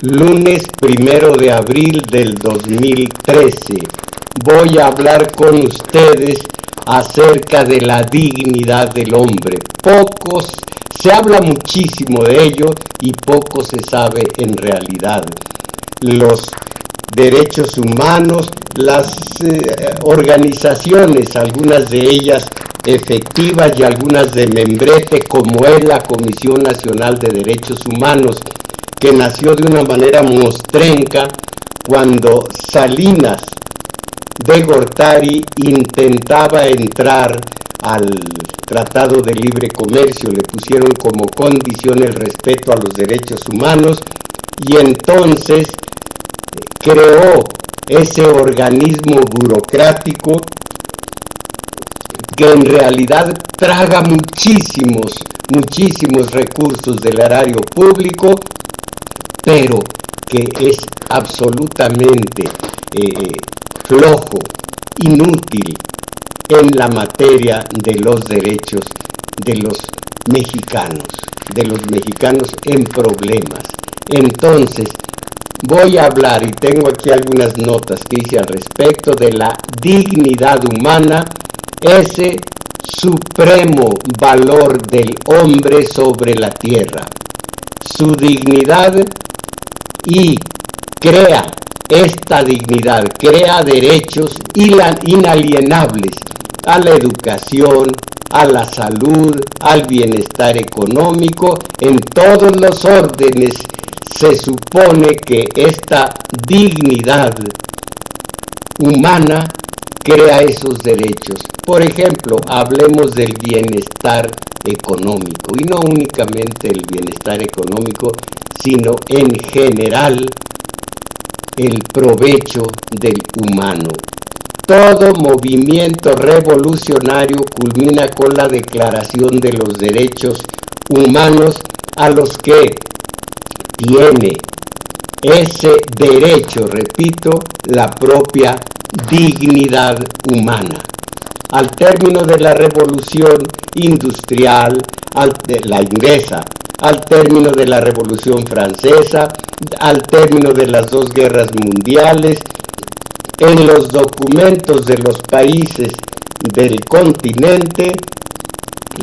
Lunes 1 de abril del 2013. Voy a hablar con ustedes acerca de la dignidad del hombre. Se habla muchísimo de ello y poco se sabe en realidad. Los derechos humanos, las organizaciones, algunas de ellas efectivas y algunas de membrete, como es la Comisión Nacional de Derechos Humanos, que nació de una manera mostrenca cuando Salinas de Gortari intentaba entrar al Tratado de Libre Comercio. Le pusieron como condición el respeto a los derechos humanos y entonces creó ese organismo burocrático que en realidad traga muchísimos recursos del erario público, pero que es absolutamente flojo, inútil en la materia de los derechos de los mexicanos en problemas. Entonces, voy a hablar, y tengo aquí algunas notas que hice al respecto, de la dignidad humana, ese supremo valor del hombre sobre la tierra. Su dignidad, y crea esta dignidad, crea derechos inalienables a la educación, a la salud, al bienestar económico. En todos los órdenes se supone que esta dignidad humana crea esos derechos. Por ejemplo, hablemos del bienestar económico, y no únicamente el bienestar económico, sino en general el provecho del humano. Todo movimiento revolucionario culmina con la Declaración de los Derechos Humanos, a los que tiene ese derecho, repito, la propia dignidad humana. Al término de la revolución industrial, la inglesa, al término de la Revolución Francesa, al término de las dos guerras mundiales, en los documentos de los países del continente,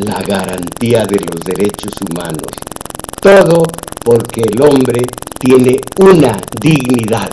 la garantía de los derechos humanos. Todo porque el hombre tiene una dignidad.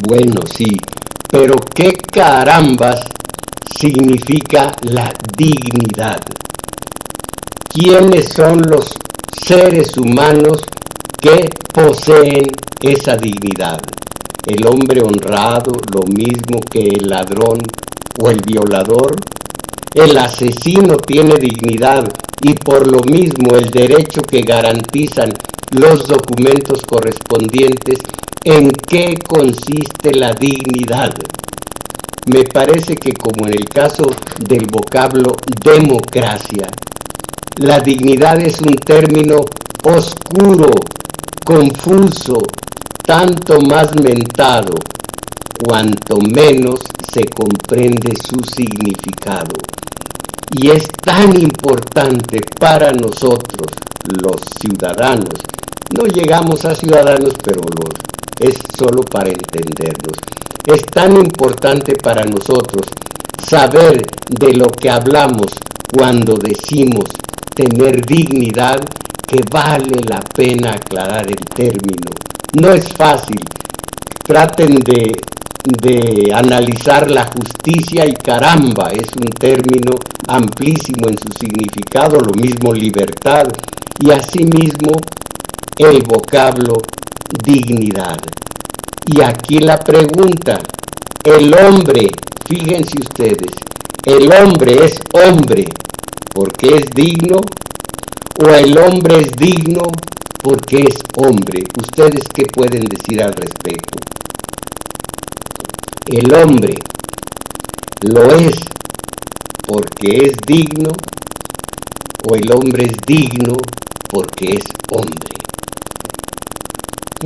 Bueno, sí, pero ¿qué carambas significa la dignidad? ¿Quiénes son los seres humanos que poseen esa dignidad? ¿El hombre honrado, lo mismo que el ladrón o el violador? El asesino tiene dignidad y por lo mismo el derecho que garantizan los documentos correspondientes. ¿En qué consiste la dignidad? Me parece que, como en el caso del vocablo democracia, la dignidad es un término oscuro, confuso, tanto más mentado, cuanto menos se comprende su significado. Y es tan importante para nosotros, los ciudadanos. No llegamos a ciudadanos, pero es solo para entendernos. Es tan importante para nosotros saber de lo que hablamos cuando decimos tener dignidad, que vale la pena aclarar el término. No es fácil. Traten de analizar la justicia y caramba, es un término amplísimo en su significado, lo mismo libertad y asimismo el vocablo dignidad. Y aquí la pregunta, el hombre, fíjense ustedes, ¿el hombre es hombre porque es digno? ¿O el hombre es digno porque es hombre. ¿Ustedes qué pueden decir al respecto? El hombre lo es porque es digno, o el hombre es digno porque es hombre.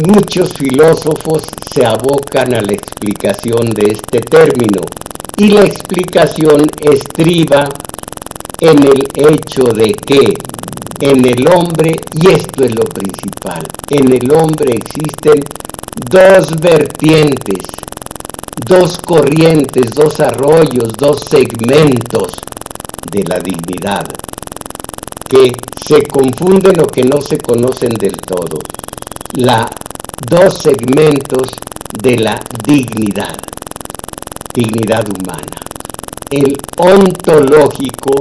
Muchos filósofos se abocan a la explicación de este término, y la explicación estriba en el hecho de que en el hombre, y esto es lo principal, en el hombre existen dos vertientes, dos corrientes, dos arroyos, dos segmentos de la dignidad, que se confunden o que no se conocen del todo. Dos segmentos de la dignidad humana, el ontológico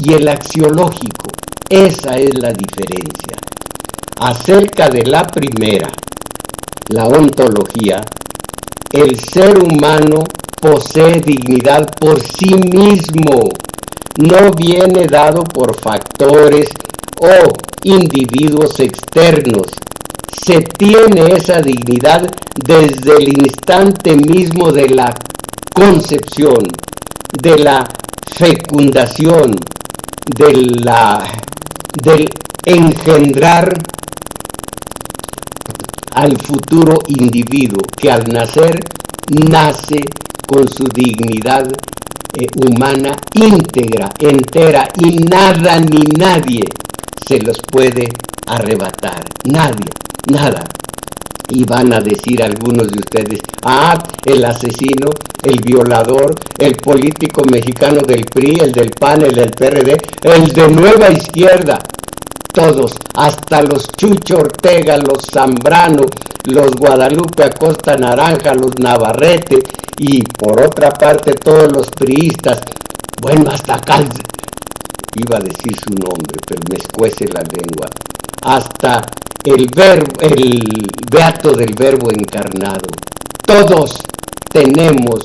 y el axiológico. Esa es la diferencia. Acerca de la primera, la ontología, el ser humano posee dignidad por sí mismo, no viene dado por factores o individuos externos. Se tiene esa dignidad desde el instante mismo de la concepción, de la fecundación, del engendrar al futuro individuo que al nacer nace con su dignidad humana íntegra, entera, y nada ni nadie se los puede arrebatar, nadie, nada. Y van a decir algunos de ustedes, el asesino, el violador, el político mexicano del PRI, el del PAN, el del PRD, el de Nueva Izquierda, todos, hasta los Chucho Ortega, los Zambrano, los Guadalupe Acosta Naranja, los Navarrete, y por otra parte todos los priistas, bueno, hasta acá, iba a decir su nombre, pero me escuece la lengua, hasta el beato del Verbo encarnado. Todos tenemos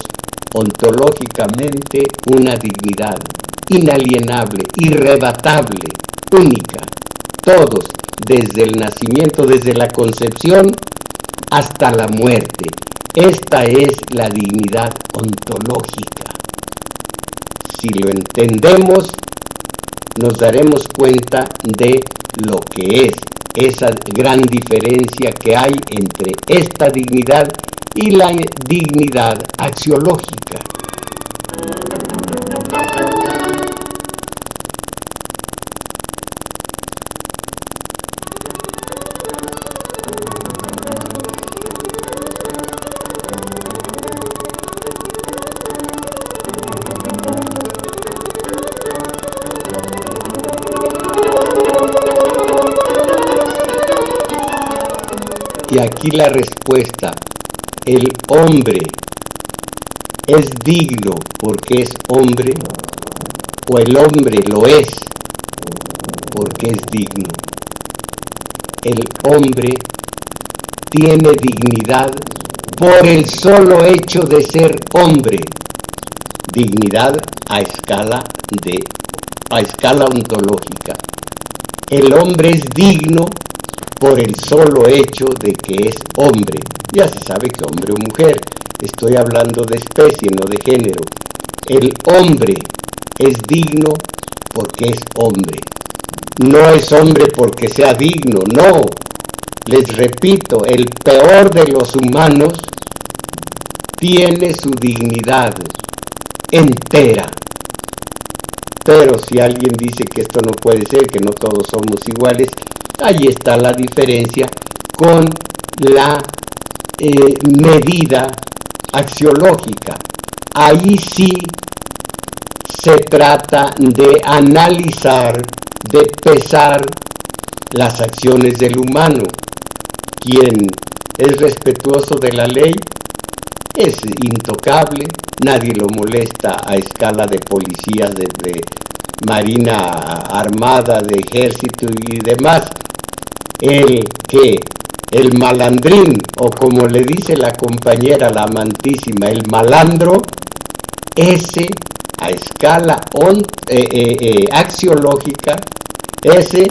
ontológicamente una dignidad inalienable, irrebatable, única. Todos, desde el nacimiento, desde la concepción hasta la muerte. Esta es la dignidad ontológica. Si lo entendemos, nos daremos cuenta de lo que es esa gran diferencia que hay entre esta dignidad y la dignidad axiológica. Y aquí la respuesta, el hombre es digno porque es hombre, o el hombre lo es porque es digno. El hombre tiene dignidad por el solo hecho de ser hombre, dignidad a escala ontológica. El hombre es digno por el solo hecho de que es hombre. Ya se sabe que hombre o mujer, estoy hablando de especie, no de género. El hombre es digno porque es hombre. No es hombre porque sea digno, no. Les repito, el peor de los humanos tiene su dignidad entera. Pero si alguien dice que esto no puede ser, que no todos somos iguales, ahí está la diferencia con la medida axiológica. Ahí sí se trata de analizar, de pesar las acciones del humano. Quien es respetuoso de la ley es intocable, nadie lo molesta a escala de policías, de Marina Armada, de Ejército y demás. El malandrín, o como le dice la compañera, la amantísima, el malandro, ese a escala axiológica, ese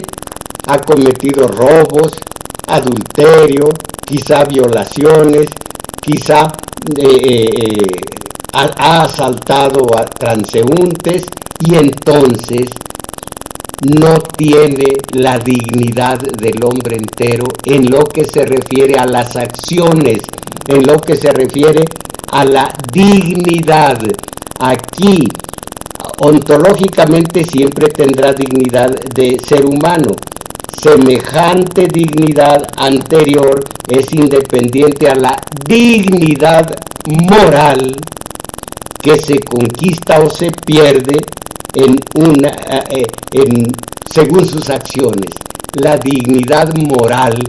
ha cometido robos, adulterio, quizá violaciones, quizá ha asaltado a transeúntes y entonces no tiene la dignidad del hombre entero en lo que se refiere a las acciones, en lo que se refiere a la dignidad. Aquí, ontológicamente siempre tendrá dignidad de ser humano. Semejante dignidad anterior es independiente a la dignidad moral que se conquista o se pierde según sus acciones. La dignidad moral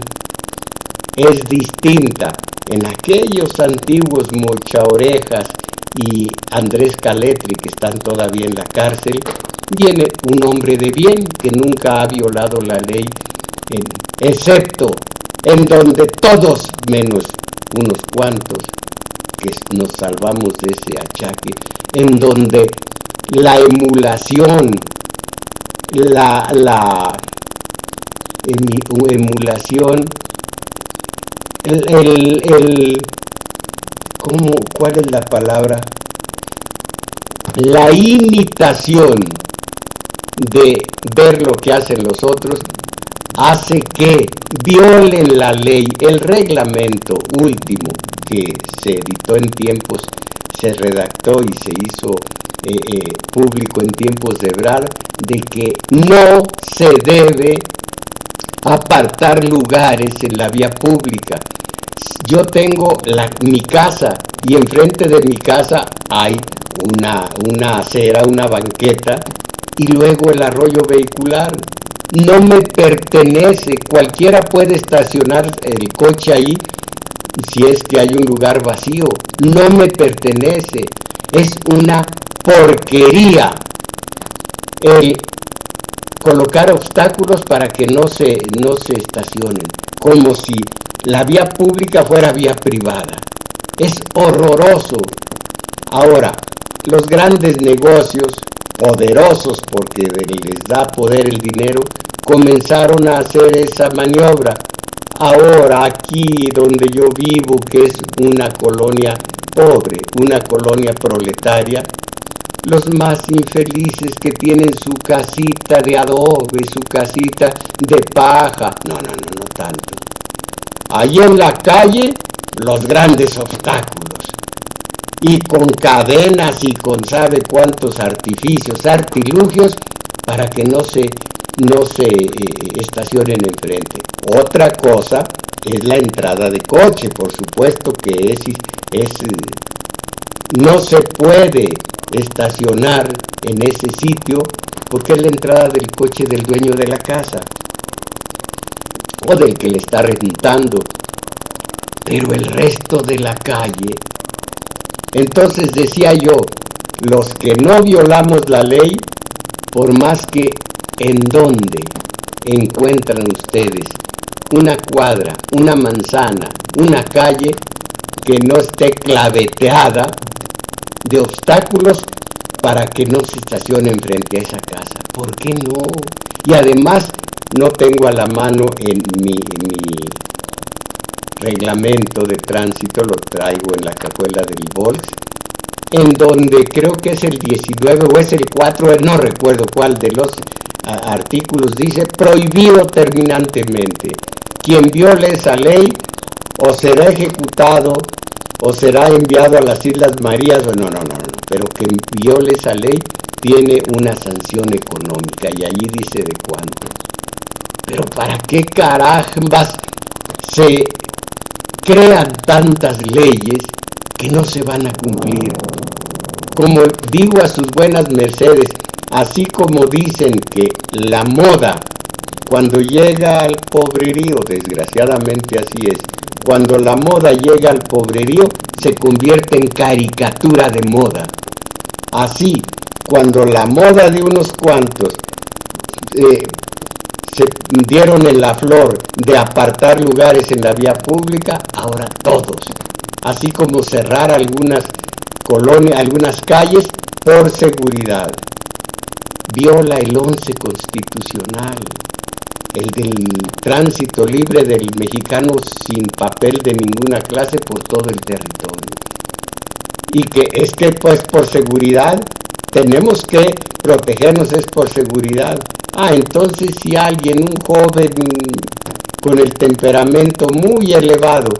es distinta. En aquellos antiguos Mochaorejas y Andrés Caletri, que están todavía en la cárcel, viene un hombre de bien que nunca ha violado la ley, excepto en donde todos, menos unos cuantos, que nos salvamos de ese achaque, en donde la emulación, ¿cuál es la palabra? La imitación de ver lo que hacen los otros hace que violen la ley, el reglamento último que se editó en tiempos, se redactó y se hizo público en tiempos de Ebrard, de que no se debe apartar lugares en la vía pública. Yo tengo mi casa y enfrente de mi casa hay una acera, una banqueta y luego el arroyo vehicular. No me pertenece, cualquiera puede estacionar el coche ahí si es que hay un lugar vacío. No me pertenece, es una porquería el colocar obstáculos para que no se estacionen, como si la vía pública fuera vía privada. Es horroroso. Ahora, los grandes negocios, poderosos porque les da poder el dinero, comenzaron a hacer esa maniobra. Ahora aquí donde yo vivo, que es una colonia pobre, una colonia proletaria, los más infelices que tienen su casita de adobe, su casita de paja, no tanto. Allí en la calle, los grandes obstáculos. Y con cadenas y con sabe cuántos artificios, artilugios, para que no se estacionen enfrente. Otra cosa es la entrada de coche, por supuesto que no se puede estacionar en ese sitio porque es la entrada del coche del dueño de la casa o del que le está rentando, pero el resto de la calle. Entonces decía yo, los que no violamos la ley, por más que en donde encuentran ustedes una cuadra, una manzana, una calle que no esté claveteada de obstáculos para que no se estacionen frente a esa casa. ¿Por qué no? Y además no tengo a la mano en mi reglamento de tránsito, lo traigo en la cajuela del Volks, en donde creo que es el 19 o es el 4, no recuerdo cuál de los artículos, dice prohibido terminantemente. Quien viole esa ley o será ejecutado o será enviado a las Islas Marías, no, pero quien viole esa ley tiene una sanción económica y allí dice de cuánto. Pero ¿para qué carambas se crean tantas leyes que no se van a cumplir? Como digo a sus buenas mercedes, así como dicen que la moda, cuando llega al pobrerío, desgraciadamente así es, cuando la moda llega al pobrerío, se convierte en caricatura de moda. Así, cuando la moda de unos cuantos se dieron en la flor de apartar lugares en la vía pública, ahora todos. Así como cerrar algunas colonias, algunas calles por seguridad. Viola el 11 constitucional. el del tránsito libre del mexicano sin papel de ninguna clase por todo el territorio. Y que es que pues por seguridad, tenemos que protegernos, es por seguridad. Entonces si alguien, un joven con el temperamento muy elevado,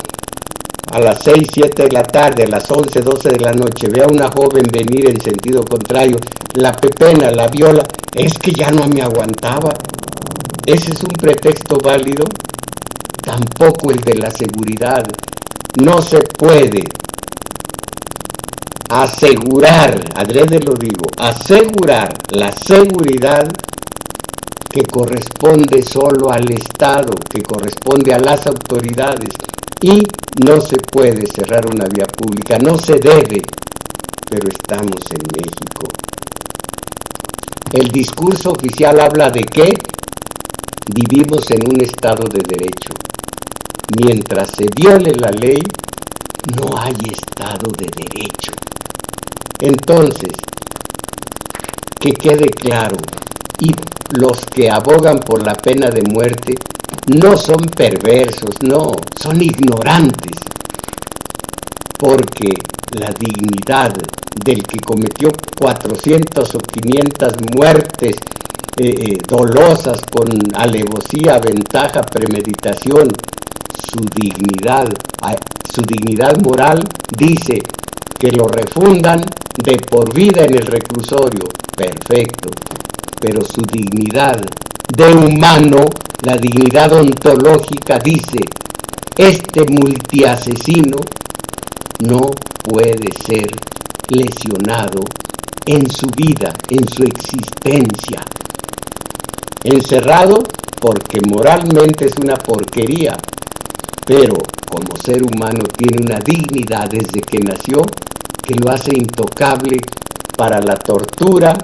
a las 6, 7 de la tarde, a las 11, 12 de la noche, ve a una joven venir en sentido contrario, la pepena, la viola, es que ya no me aguantaba. ¿Ese es un pretexto válido? Tampoco el de la seguridad. No se puede asegurar, adrede lo digo, asegurar la seguridad que corresponde solo al Estado, que corresponde a las autoridades, y no se puede cerrar una vía pública, no se debe, pero estamos en México. El discurso oficial habla de que vivimos en un Estado de Derecho. Mientras se viole la ley, no hay Estado de Derecho. Entonces, que quede claro, y los que abogan por la pena de muerte no son perversos, no, son ignorantes, porque la dignidad del que cometió 400 o 500 muertes dolosas con alevosía, ventaja, premeditación, su dignidad moral dice que lo refundan de por vida en el reclusorio, perfecto, pero su dignidad de humano, la dignidad ontológica dice, este multiasesino no puede ser lesionado en su vida, en su existencia. Encerrado porque moralmente es una porquería, pero como ser humano tiene una dignidad desde que nació que lo hace intocable para la tortura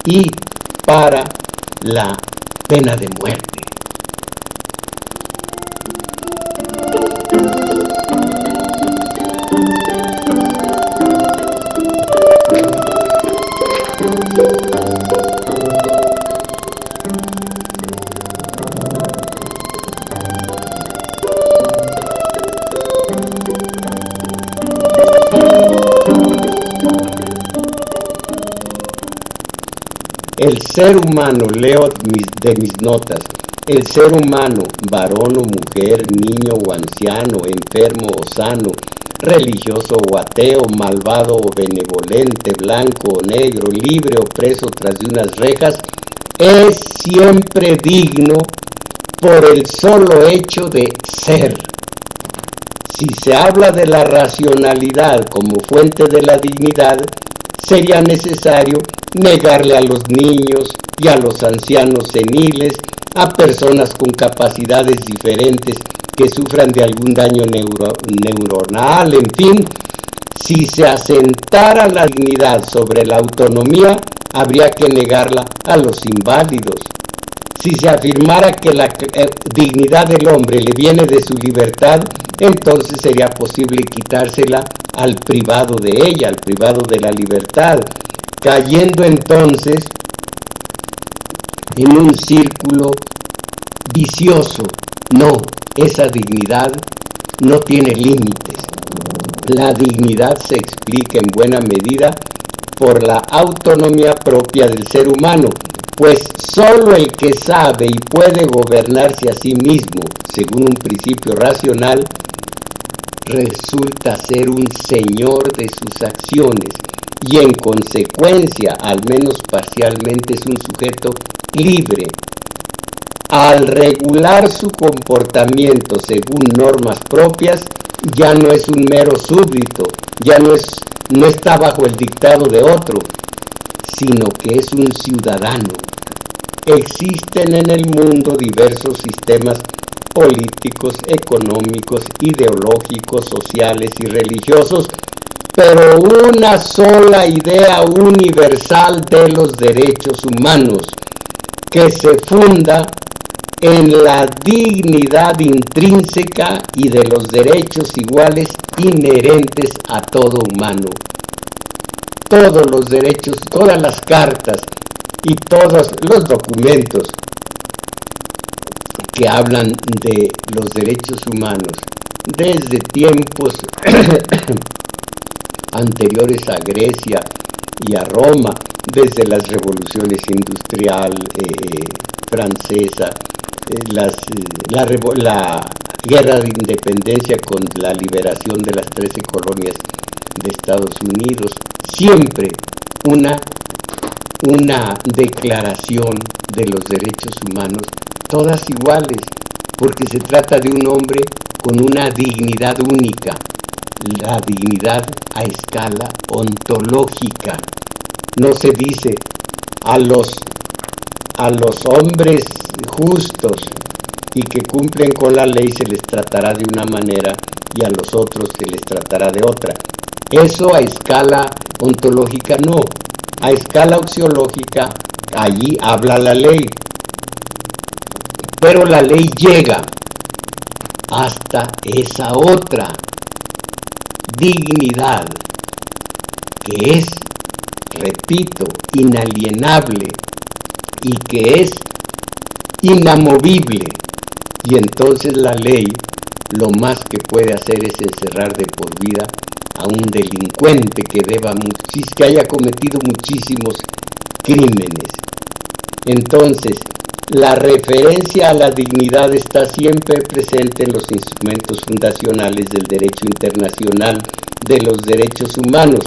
y para la pena de muerte. El ser humano, leo de mis notas, el ser humano, varón o mujer, niño o anciano, enfermo o sano, religioso o ateo, malvado o benevolente, blanco o negro, libre o preso tras de unas rejas, es siempre digno por el solo hecho de ser. Si se habla de la racionalidad como fuente de la dignidad, sería necesario negarle a los niños y a los ancianos seniles, a personas con capacidades diferentes que sufran de algún daño neuronal, en fin. Si se asentara la dignidad sobre la autonomía, habría que negarla a los inválidos. Si se afirmara que la dignidad del hombre le viene de su libertad, entonces sería posible quitársela al privado de ella, al privado de la libertad, cayendo entonces en un círculo vicioso. No, esa dignidad no tiene límites. La dignidad se explica en buena medida por la autonomía propia del ser humano, pues solo el que sabe y puede gobernarse a sí mismo, según un principio racional, resulta ser un señor de sus acciones y en consecuencia, al menos parcialmente, es un sujeto libre. Al regular su comportamiento según normas propias, ya no es un mero súbdito, ya no está bajo el dictado de otro, sino que es un ciudadano. Existen en el mundo diversos sistemas políticos, económicos, ideológicos, sociales y religiosos, pero una sola idea universal de los derechos humanos, que se funda en la dignidad intrínseca y de los derechos iguales inherentes a todo humano. Todos los derechos, todas las cartas y todos los documentos que hablan de los derechos humanos desde tiempos anteriores a Grecia y a Roma, desde las revoluciones industrial francesa, la guerra de independencia con la liberación de las 13 colonias de Estados Unidos, siempre una declaración de los derechos humanos, todas iguales, porque se trata de un hombre con una dignidad única, la dignidad a escala ontológica. No se dice a los hombres justos y que cumplen con la ley se les tratará de una manera y a los otros se les tratará de otra. Eso a escala ontológica no. A escala axiológica, allí habla la ley. Pero la ley llega hasta esa otra dignidad que es, repito, inalienable y que es inamovible. Y entonces la ley lo más que puede hacer es encerrar de por vida a un delincuente que haya cometido muchísimos crímenes. Entonces, la referencia a la dignidad está siempre presente en los instrumentos fundacionales del derecho internacional de los derechos humanos,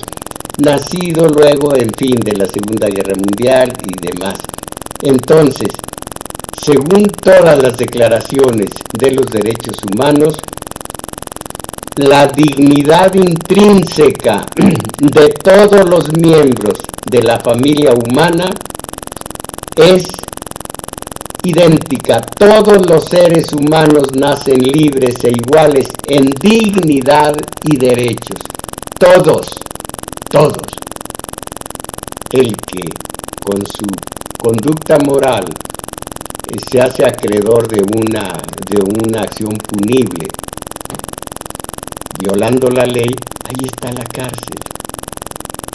nacido luego, en fin, de la Segunda Guerra Mundial y demás. Entonces, según todas las declaraciones de los derechos humanos, la dignidad intrínseca de todos los miembros de la familia humana es idéntica. Todos los seres humanos nacen libres e iguales en dignidad y derechos. Todos. El que con su conducta moral se hace acreedor de una acción punible, violando la ley, ahí está la cárcel.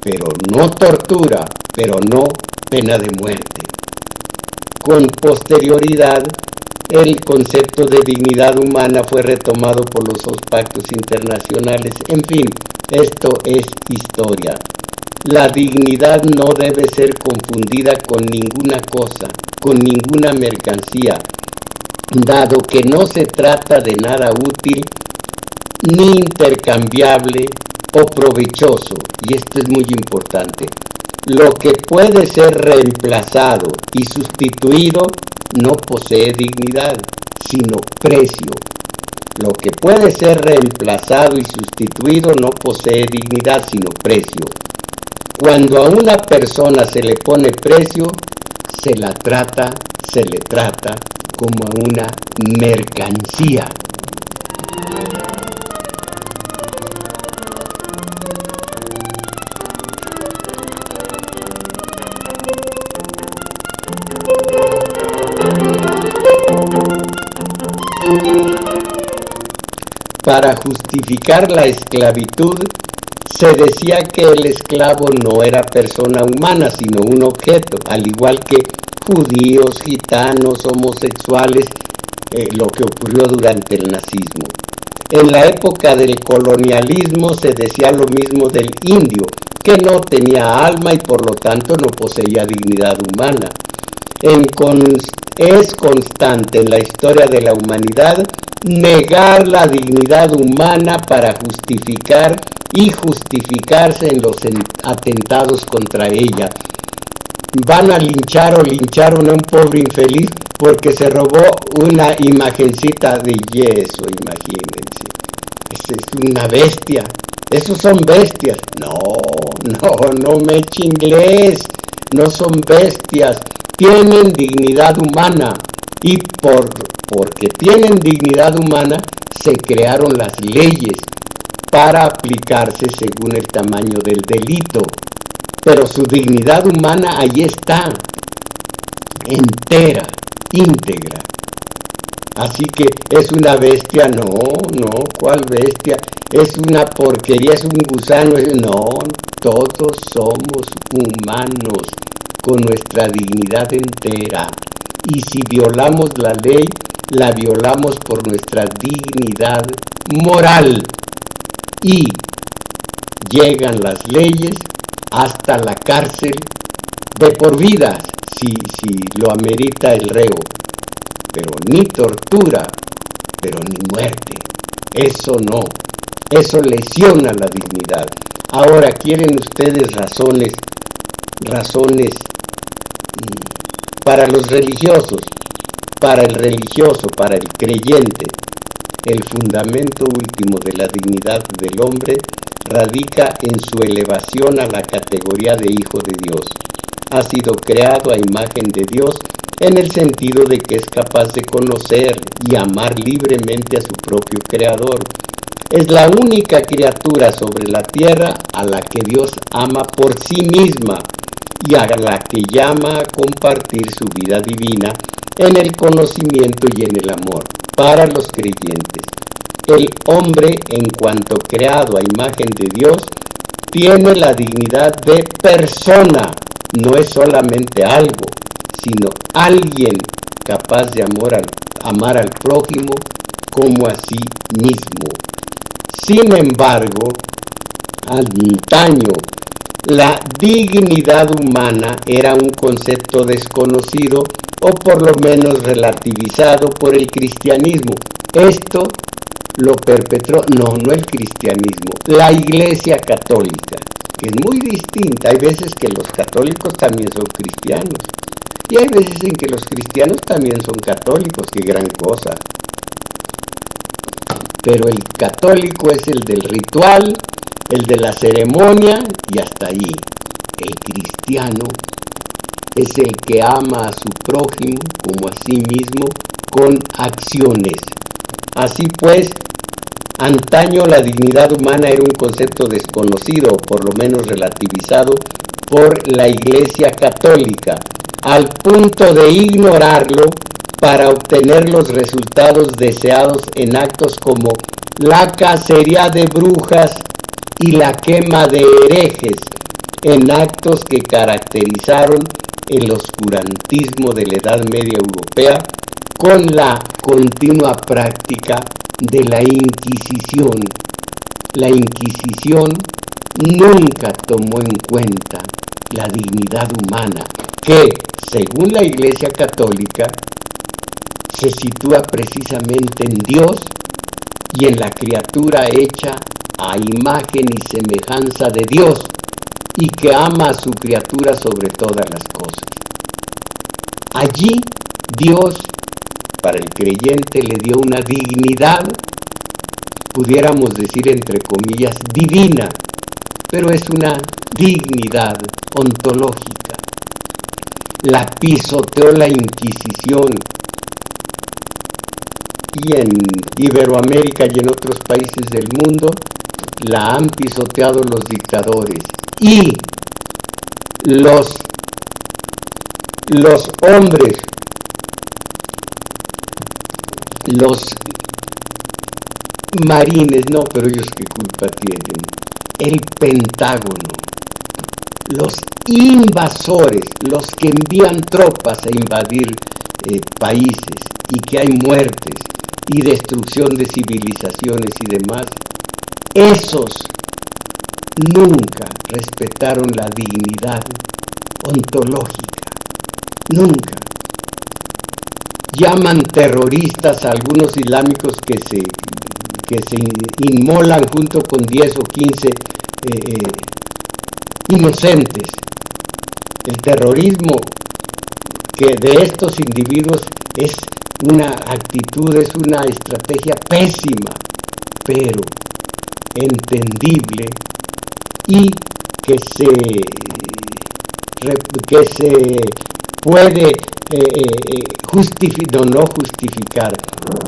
Pero no tortura, pero no pena de muerte. Con posterioridad, el concepto de dignidad humana fue retomado por los dos pactos internacionales. En fin, esto es historia. La dignidad no debe ser confundida con ninguna cosa, con ninguna mercancía, dado que no se trata de nada útil, ni intercambiable o provechoso, y esto es muy importante. Lo que puede ser reemplazado y sustituido no posee dignidad, sino precio. Lo que puede ser reemplazado y sustituido no posee dignidad, sino precio. Cuando a una persona se le pone precio, se le trata como a una mercancía. Para justificar la esclavitud, se decía que el esclavo no era persona humana, sino un objeto, al igual que judíos, gitanos, homosexuales, lo que ocurrió durante el nazismo. En la época del colonialismo se decía lo mismo del indio, que no tenía alma y por lo tanto no poseía dignidad humana. Es constante en la historia de la humanidad negar la dignidad humana para justificar y justificarse en los atentados contra ella. Van a linchar o lincharon a un pobre infeliz porque se robó una imagencita de yeso, imagínense. Es una bestia. Esos son bestias. No me eche inglés. No son bestias. Tienen dignidad humana. Y porque tienen dignidad humana, se crearon las leyes para aplicarse según el tamaño del delito. Pero su dignidad humana ahí está, entera, íntegra. Así que es una bestia, no, ¿cuál bestia? Es una porquería, es un gusano, no, todos somos humanos con nuestra dignidad entera. Y si violamos la ley, la violamos por nuestra dignidad moral y llegan las leyes hasta la cárcel de por vida, si lo amerita el reo, pero ni tortura, pero ni muerte. Eso no, eso lesiona la dignidad. Ahora, ¿quieren ustedes razones para los religiosos? Para el religioso, para el creyente, el fundamento último de la dignidad del hombre radica en su elevación a la categoría de hijo de Dios. Ha sido creado a imagen de Dios en el sentido de que es capaz de conocer y amar libremente a su propio Creador. Es la única criatura sobre la tierra a la que Dios ama por sí misma y a la que llama a compartir su vida divina en el conocimiento y en el amor. Para los creyentes, el hombre, en cuanto creado a imagen de Dios, tiene la dignidad de persona. No es solamente algo, sino alguien capaz de amar al prójimo como a sí mismo. Sin embargo, antaño, la dignidad humana era un concepto desconocido o por lo menos relativizado por el cristianismo. Esto lo perpetró, no el cristianismo, la Iglesia Católica, que es muy distinta. Hay veces que los católicos también son cristianos y hay veces en que los cristianos también son católicos, qué gran cosa. Pero el católico es el del ritual, el de la ceremonia y hasta ahí. El cristiano es el que ama a su prójimo como a sí mismo con acciones. Así pues, antaño la dignidad humana era un concepto desconocido, o por lo menos relativizado, por la Iglesia Católica, al punto de ignorarlo para obtener los resultados deseados en actos como la cacería de brujas y la quema de herejes, en actos que caracterizaron el oscurantismo de la Edad Media europea con la continua práctica de la Inquisición. La Inquisición nunca tomó en cuenta la dignidad humana, que, según la Iglesia Católica, se sitúa precisamente en Dios y en la criatura hecha a imagen y semejanza de Dios y que ama a su criatura sobre todas las cosas. Allí Dios, para el creyente, le dio una dignidad, pudiéramos decir entre comillas, divina, pero es una dignidad ontológica. La pisoteó la Inquisición y en Iberoamérica y en otros países del mundo la han pisoteado los dictadores y los hombres, los marines, no, pero ellos qué culpa tienen, el Pentágono, los invasores, los que envían tropas a invadir países y que hay muertes y destrucción de civilizaciones y demás, esos nunca respetaron la dignidad ontológica, nunca. Llaman terroristas a algunos islámicos que se inmolan junto con 10 o 15 inocentes. El terrorismo que de estos individuos es una actitud, es una estrategia pésima, pero entendible y que se puede justificar,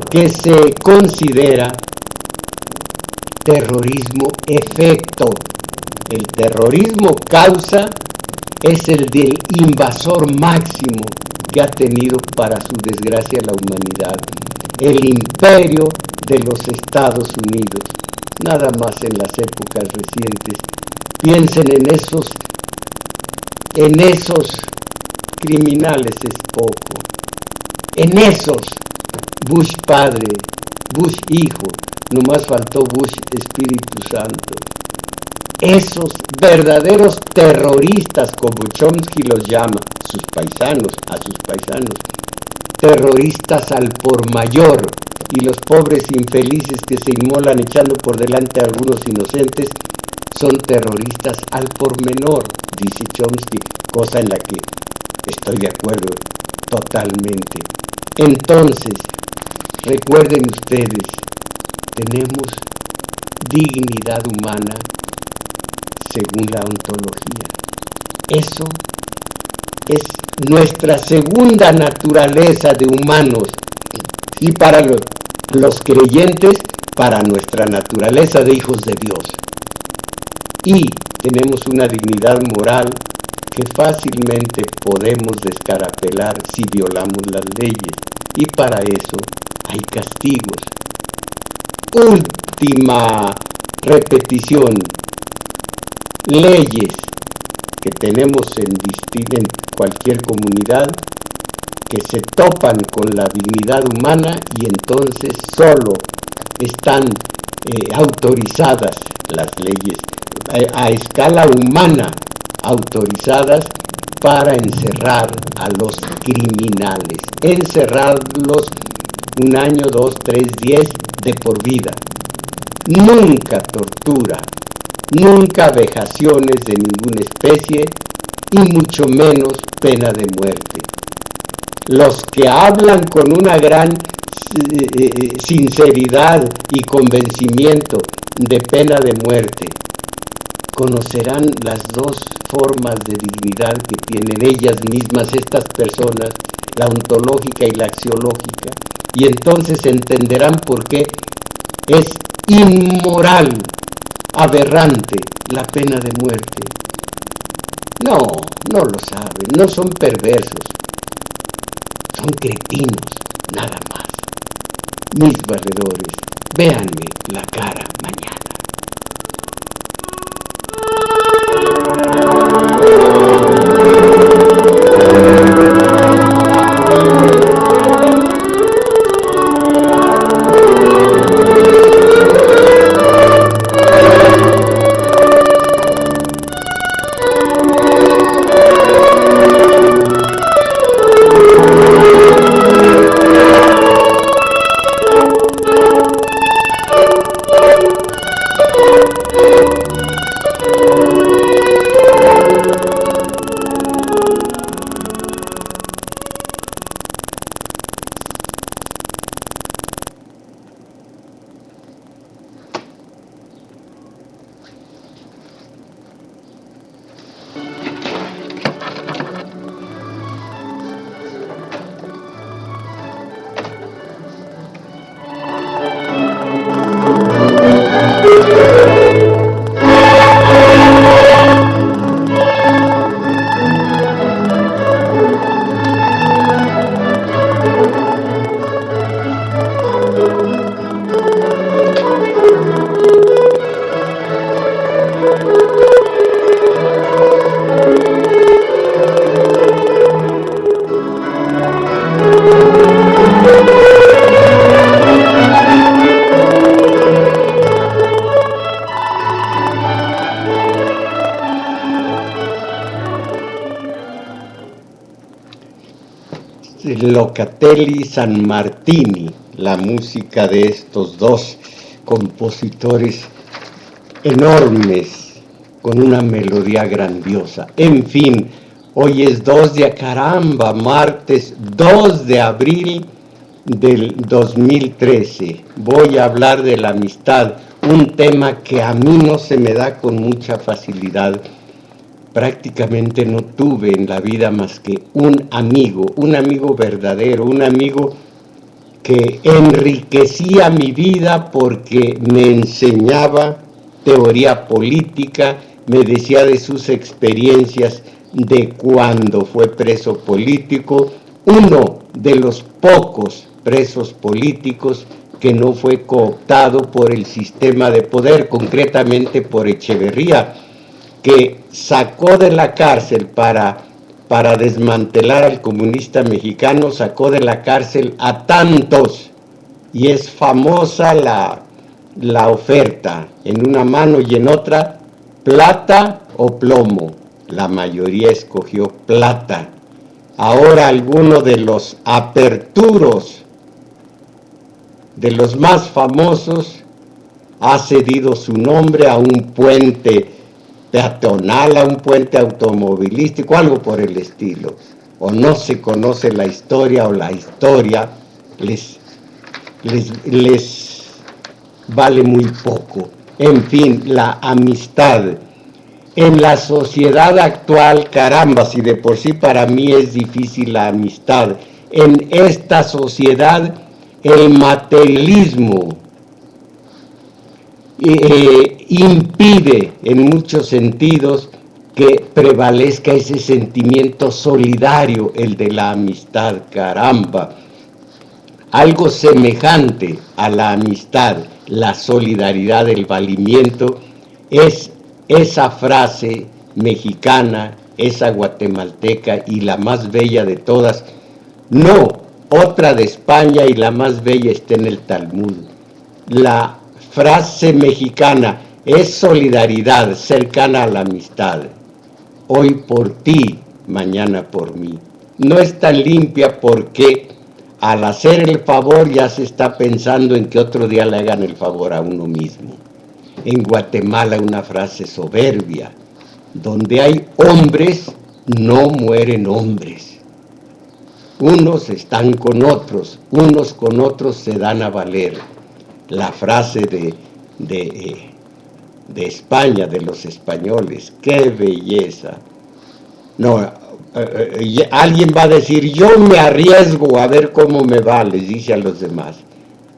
que se considera terrorismo efecto. El terrorismo causa es el del invasor máximo que ha tenido para su desgracia la humanidad, el imperio de los Estados Unidos. Nada más en las épocas recientes. Piensen en esos criminales, es poco. En esos Bush Padre, Bush Hijo, nomás faltó Bush Espíritu Santo. Esos verdaderos terroristas, como Chomsky los llama, a sus paisanos, terroristas al por mayor, y los pobres infelices que se inmolan echando por delante a algunos inocentes, son terroristas al por menor, dice Chomsky, cosa en la que estoy de acuerdo totalmente. Entonces, recuerden ustedes, tenemos dignidad humana según la ontología. Eso es nuestra segunda naturaleza de humanos, y para los creyentes, para nuestra naturaleza de hijos de Dios. Y tenemos una dignidad moral que fácilmente podemos descarapelar si violamos las leyes, y para eso hay castigos. Última repetición: leyes que tenemos en cualquier comunidad que se topan con la dignidad humana, y entonces solo están autorizadas las leyes a escala humana, autorizadas para encerrar a los criminales, encerrarlos 1 año, 2, 3, 10, de por vida. Nunca tortura, nunca vejaciones de ninguna especie, y mucho menos pena de muerte. Los que hablan con una gran sinceridad y convencimiento de pena de muerte conocerán las dos formas de dignidad que tienen ellas mismas estas personas, la ontológica y la axiológica, y entonces entenderán por qué es inmoral, aberrante la pena de muerte. No lo saben, no son perversos, son cretinos, nada más. Mis valedores, véanme la cara mañana. Locatelli Sanmartini, la música de estos dos compositores enormes, con una melodía grandiosa. En fin, hoy es 2 de caramba, martes 2 de abril del 2013. Voy a hablar de la amistad, un tema que a mí no se me da con mucha facilidad. Prácticamente no tuve en la vida más que un amigo verdadero, un amigo que enriquecía mi vida porque me enseñaba teoría política, me decía de sus experiencias de cuando fue preso político, uno de los pocos presos políticos que no fue cooptado por el sistema de poder, concretamente por Echeverría, que sacó de la cárcel para desmantelar al comunista mexicano, sacó de la cárcel a tantos y es famosa la oferta, en una mano y en otra, plata o plomo. La mayoría escogió plata. Ahora alguno de los aperturos, de los más famosos, ha cedido su nombre a un puente peatonal, a un puente automovilístico, algo por el estilo. O no se conoce la historia, o la historia les vale muy poco. En fin, la amistad. En la sociedad actual, caramba, si de por sí para mí es difícil la amistad, en esta sociedad el materialismo impide en muchos sentidos que prevalezca ese sentimiento solidario, el de la amistad, caramba. Algo semejante a la amistad, la solidaridad, el valimiento, es esa frase mexicana, esa guatemalteca y la más bella de todas. No, otra de España y la más bella está en el Talmud. La frase mexicana es solidaridad cercana a la amistad. Hoy por ti, mañana por mí. No es tan limpia porque al hacer el favor ya se está pensando en que otro día le hagan el favor a uno mismo. En Guatemala una frase soberbia: donde hay hombres, no mueren hombres. Unos están con otros, unos con otros se dan a valer. La frase de España, de los españoles, ¡qué belleza! No, alguien va a decir, yo me arriesgo a ver cómo me va, les dice a los demás.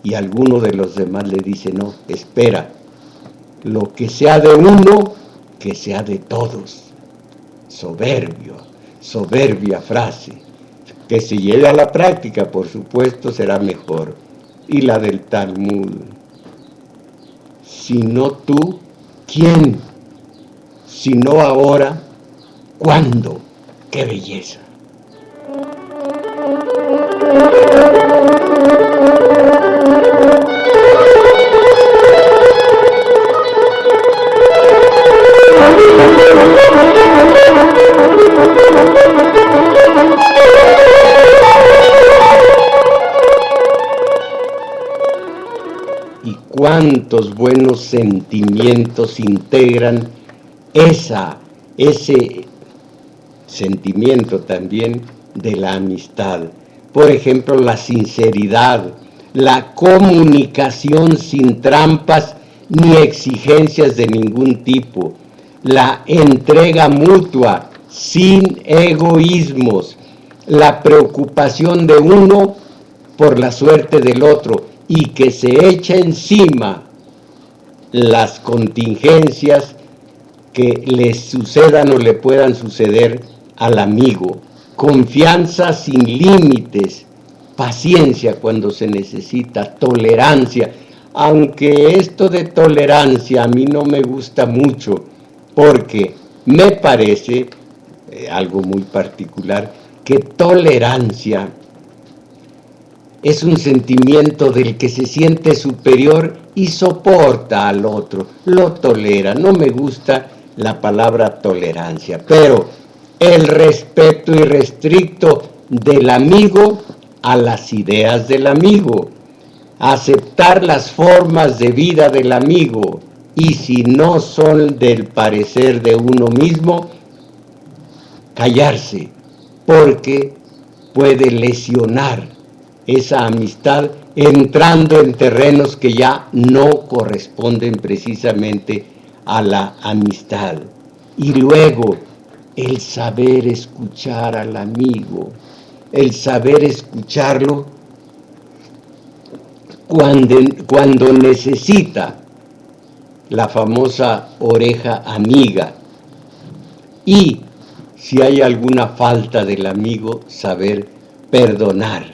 Y alguno de los demás le dice, no, espera, lo que sea de uno, que sea de todos. Soberbia frase. Que se lleve a la práctica, por supuesto, será mejor. Y la del Talmud. Si no tú, ¿quién? Si no ahora, ¿cuándo? ¡Qué belleza! Y cuántos buenos sentimientos integran ese sentimiento también de la amistad. Por ejemplo, la sinceridad, la comunicación sin trampas ni exigencias de ningún tipo, la entrega mutua sin egoísmos, la preocupación de uno por la suerte del otro y que se echa encima las contingencias que les sucedan o le puedan suceder al amigo. Confianza sin límites, paciencia cuando se necesita, tolerancia, aunque esto de tolerancia a mí no me gusta mucho, porque me parece, algo muy particular, que tolerancia es un sentimiento del que se siente superior y soporta al otro, lo tolera. No me gusta la palabra tolerancia, pero el respeto irrestricto del amigo a las ideas del amigo, aceptar las formas de vida del amigo, y si no son del parecer de uno mismo, callarse, porque puede lesionar esa amistad entrando en terrenos que ya no corresponden precisamente a la amistad. Y luego, el saber escuchar al amigo, el saber escucharlo cuando necesita, la famosa oreja amiga. Y si hay alguna falta del amigo, saber perdonar.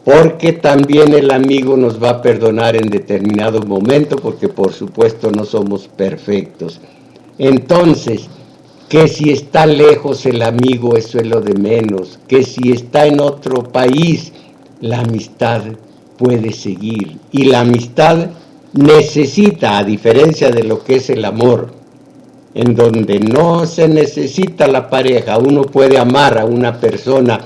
Porque también el amigo nos va a perdonar en determinado momento, porque por supuesto no somos perfectos. Entonces, que si está lejos el amigo, eso es lo de menos. Que si está en otro país, la amistad puede seguir. Y la amistad necesita, a diferencia de lo que es el amor, en donde no se necesita la pareja, uno puede amar a una persona,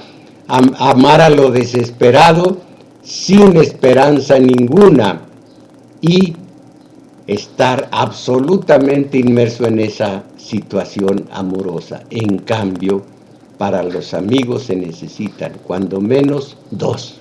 amar a lo desesperado, sin esperanza ninguna, y estar absolutamente inmerso en esa situación amorosa. En cambio, para los amigos se necesitan cuando menos dos.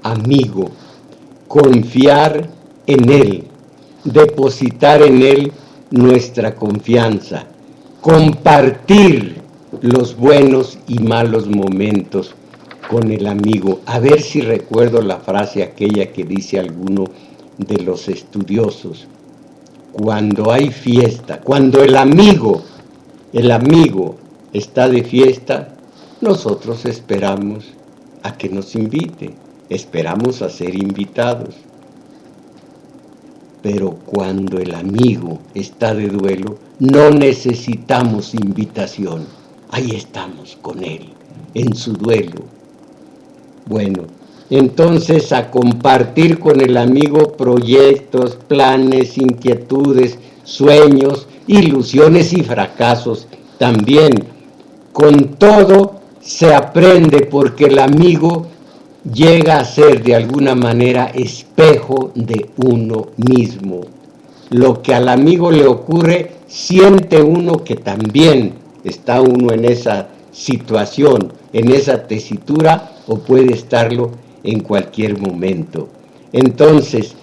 Amigo, confiar en Él, depositar en Él nuestra confianza, compartir los buenos y malos momentos con el amigo. A ver si recuerdo la frase aquella que dice alguno de los estudiosos: cuando hay fiesta, cuando el amigo está de fiesta, nosotros esperamos a que nos invite. Esperamos a ser invitados. Pero cuando el amigo está de duelo, no necesitamos invitación. Ahí estamos con él, en su duelo. Bueno, entonces a compartir con el amigo proyectos, planes, inquietudes, sueños, ilusiones y fracasos. También, con todo se aprende, porque el amigo llega a ser de alguna manera espejo de uno mismo. Lo que al amigo le ocurre, siente uno que también está uno en esa situación, en esa tesitura, o puede estarlo en cualquier momento. Entonces,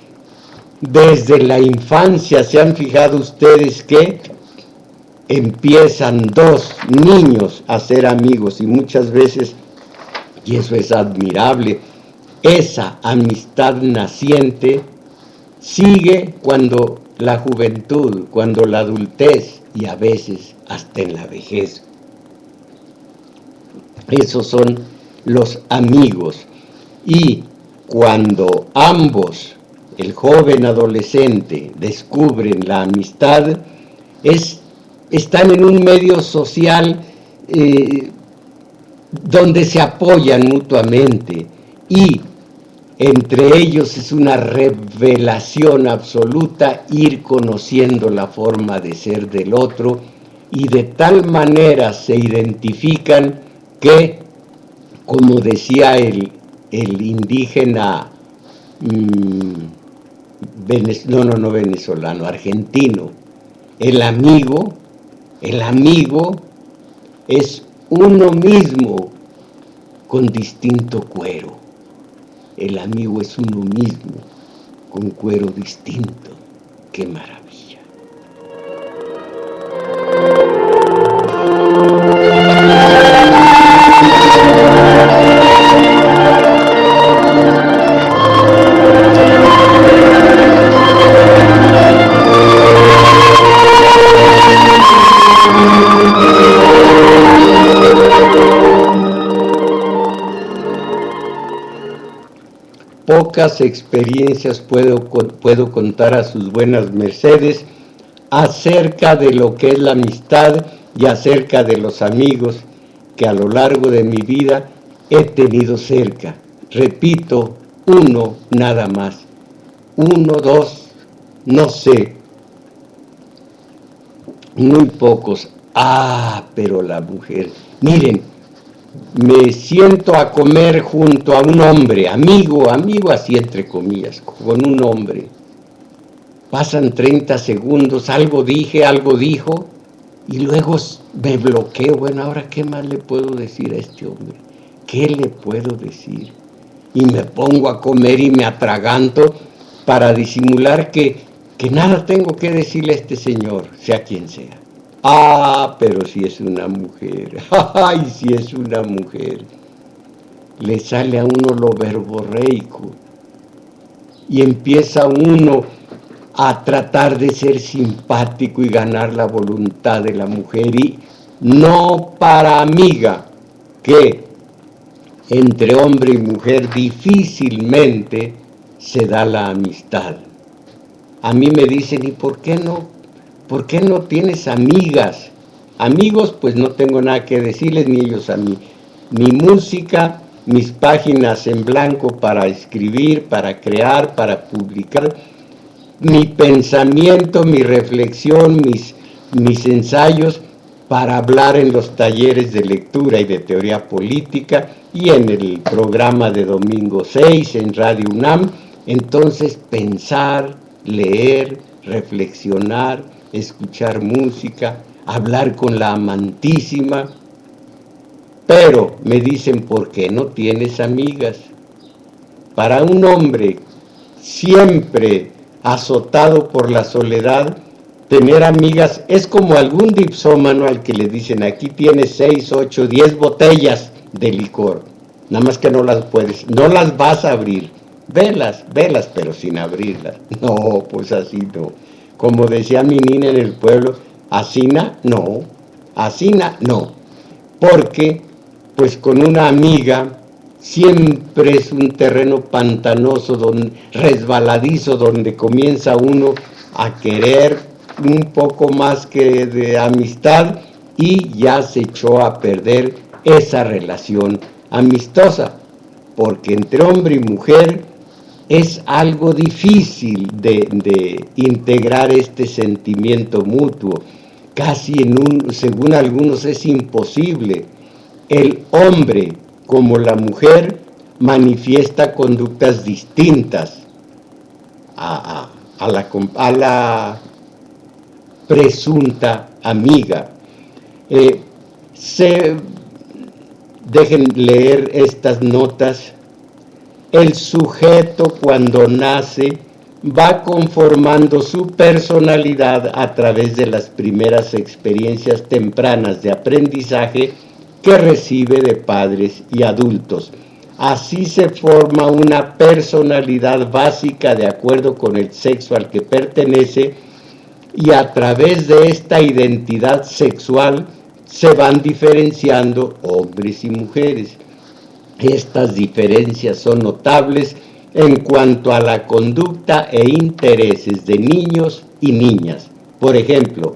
desde la infancia, ¿se han fijado ustedes que empiezan dos niños a ser amigos? Y muchas veces, y eso es admirable, esa amistad naciente sigue cuando la juventud, cuando la adultez, y a veces hasta en la vejez. Esos son los amigos. Y cuando ambos, el joven adolescente, descubren la amistad, están en un medio social donde se apoyan mutuamente, y entre ellos es una revelación absoluta ir conociendo la forma de ser del otro, y de tal manera se identifican que, como decía el indígena venezolano, argentino, el amigo es uno mismo con distinto cuero. El amigo es uno mismo con cuero distinto. ¡Qué maravilla! Pocas experiencias puedo contar a sus buenas mercedes acerca de lo que es la amistad y acerca de los amigos que a lo largo de mi vida he tenido cerca. Repito, uno nada más. 1, 2, no sé. Muy pocos. Pero la mujer. Miren, me siento a comer junto a un hombre, amigo así entre comillas, con un hombre. Pasan 30 segundos, algo dije, algo dijo, y luego me bloqueo. Bueno, ahora, ¿qué más le puedo decir a este hombre? ¿Qué le puedo decir? Y me pongo a comer y me atraganto para disimular que nada tengo que decirle a este señor, sea quien sea. Pero si es una mujer, si es una mujer, le sale a uno lo verborreico y empieza uno a tratar de ser simpático y ganar la voluntad de la mujer, y no para amiga, que entre hombre y mujer difícilmente se da la amistad. A mí me dicen, ¿y por qué no? ¿Por qué no tienes amigas? Amigos, pues no tengo nada que decirles, ni ellos a mí. Mi música, mis páginas en blanco para escribir, para crear, para publicar, mi pensamiento, mi reflexión, mis ensayos para hablar en los talleres de lectura y de teoría política y en el programa de domingo 6 en Radio UNAM. Entonces, pensar, leer, reflexionar, escuchar música, hablar con la amantísima. Pero me dicen, ¿por qué no tienes amigas? Para un hombre siempre azotado por la soledad, tener amigas es como algún dipsómano al que le dicen, aquí tienes 6, 8, 10 botellas de licor, nada más que no las puedes, no las vas a abrir, velas, pero sin abrirlas. No, pues así no. Como decía mi niña en el pueblo, asina no, porque pues con una amiga siempre es un terreno pantanoso, resbaladizo, donde comienza uno a querer un poco más que de amistad y ya se echó a perder esa relación amistosa, porque entre hombre y mujer es algo difícil de integrar este sentimiento mutuo, casi según algunos es imposible. El hombre como la mujer manifiesta conductas distintas a la presunta amiga. Dejen leer estas notas. El sujeto cuando nace va conformando su personalidad a través de las primeras experiencias tempranas de aprendizaje que recibe de padres y adultos. Así se forma una personalidad básica de acuerdo con el sexo al que pertenece, y a través de esta identidad sexual se van diferenciando hombres y mujeres. Estas diferencias son notables en cuanto a la conducta e intereses de niños y niñas. Por ejemplo,